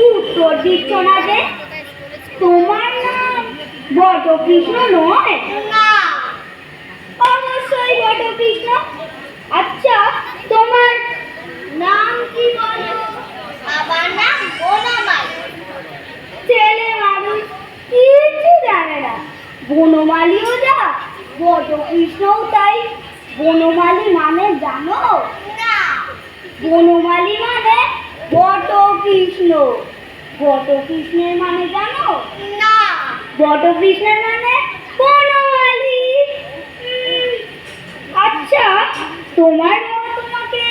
উত্তর দিচ্ছ না যে? তোমার নাম বটকৃষ্ণ নয়? না, অবশ্যই বটকৃষ্ণ। আচ্ছা, তোমার নাম কি বলো? আমার নাম বনমালী। ছেলে মানুষ কিছু জানে না। বনমালীও যা, বটকৃষ্ণও তাই। বনমালী মানে জানো? না, বনমালী মানে বটকৃষ্ণ। বটকৃষ্ণের মানে জানো? না, বটকৃষ্ণের মানে বনমালী। আচ্ছা, তোমার বাবা তোমাকে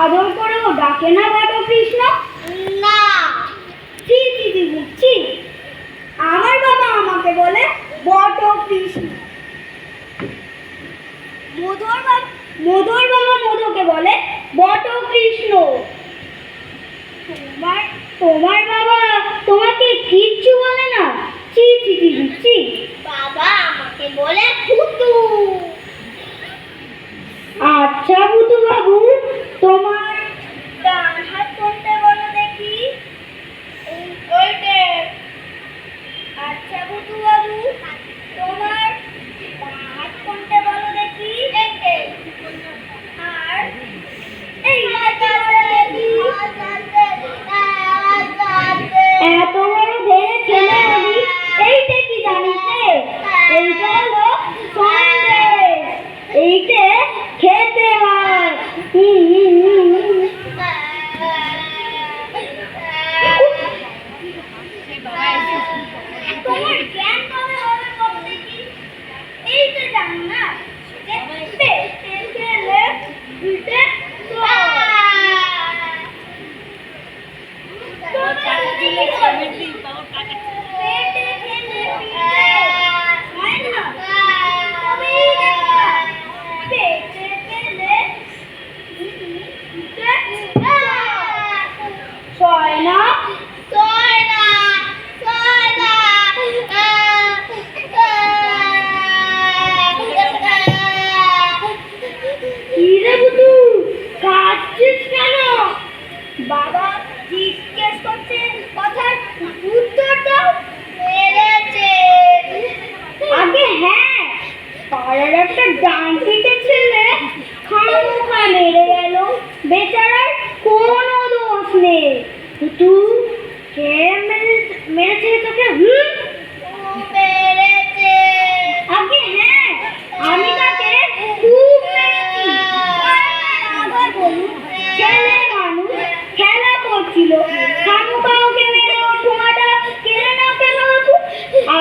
আদর করেও ডাকে না বটকৃষ্ণ? না, জি দিদি, বুঝছি। আমার বাবা আমাকে বলে বটকৃষ্ণ। মধুর বাবা মধুকে বলে বটকৃষ্ণ। তোমার বাবা তোমাকে কিচ্ছু বলে না? ছি ছি ছি ছি। বাবা আমাকে বলে ভুতু। আচ্ছা ভুতু বাবু, তোমার ডান হাত কোনটা বলো দেখি? ওইটে। আচ্ছা ভুতু বাবু, তোমার বাঁ হাত কোনটা বলো দেখি? এইটে। আর এই হাতটা বলো দেখি। এত বড় ধেড়ে ছেলে হবি, এইটা কি জানিস রে? এইটা হলো সন্দেশ। এইটা খেতে হয়। তোমার জ্ঞান কবে হবে বলো দেখি? এইটা জানো না? যে পেটে খেলে পিঠে বাবা জিজ্ঞেস করছে, কথার উত্তর দাও। আগে হ্যাঁ, পাড়ার একটা ডানপিটে ছেলে খামোখা মেরে গেল। বেচারার কোনো দোষ নেই। তুই কে মেরেছে তোকে? আগে হ্যাঁ, আমি তাকে খুব মেরেছি। আবার বলুন, ছেলে মানুষ খেলা করছিল, খামোখা ওকে মেরে ওর ঠোঁয়াটা কেড়ে নাও কেন বাবু?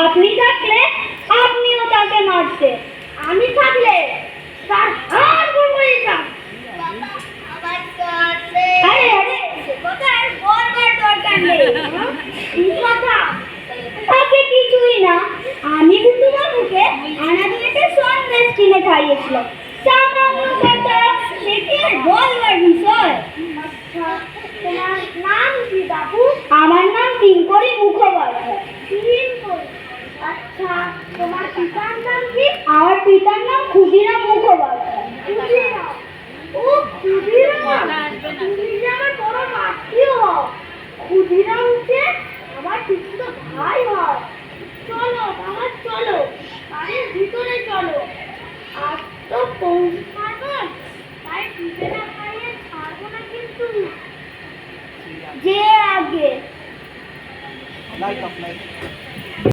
আপনি থাকলে আপনিও তাকে মারতে। আমি থাকলে তার হাত ভেঙে দিতাম। আরে আরে, সে কথা আর বলবার দরকার নেই। কি কথা? তাকে কিছুই না। আমি বুটু বাবুকে আনাদিনেতে সন্দেশ কিনে খাইয়েছিলাম। সামান্য কথা, সে কি আর বলবার বিষয়? আচ্ছা, তোমার নাম কি বাবু? আমার নাম টিঙ্করি মুখোপাধ্যায়। টিঙ্করি? আচ্ছা, তোমার পিতার নাম কি? আমার পিতার নাম ক্ষুদিরাম মুখোপাধ্যায়। ক্ষুদিরাম? ও ক্ষুদিরাম, তুমি যে আমার বড় আত্মীয় হও। ক্ষুদিরাম যে আমার পিসিতো ভাই হয়। চলো মামা চলো, বাড়ির ভিতরে চলো। আর তো পৌষ পার্বণ, তাই পিঠে না খাইয়ে ছাড়বো না কিন্তু। যে আগে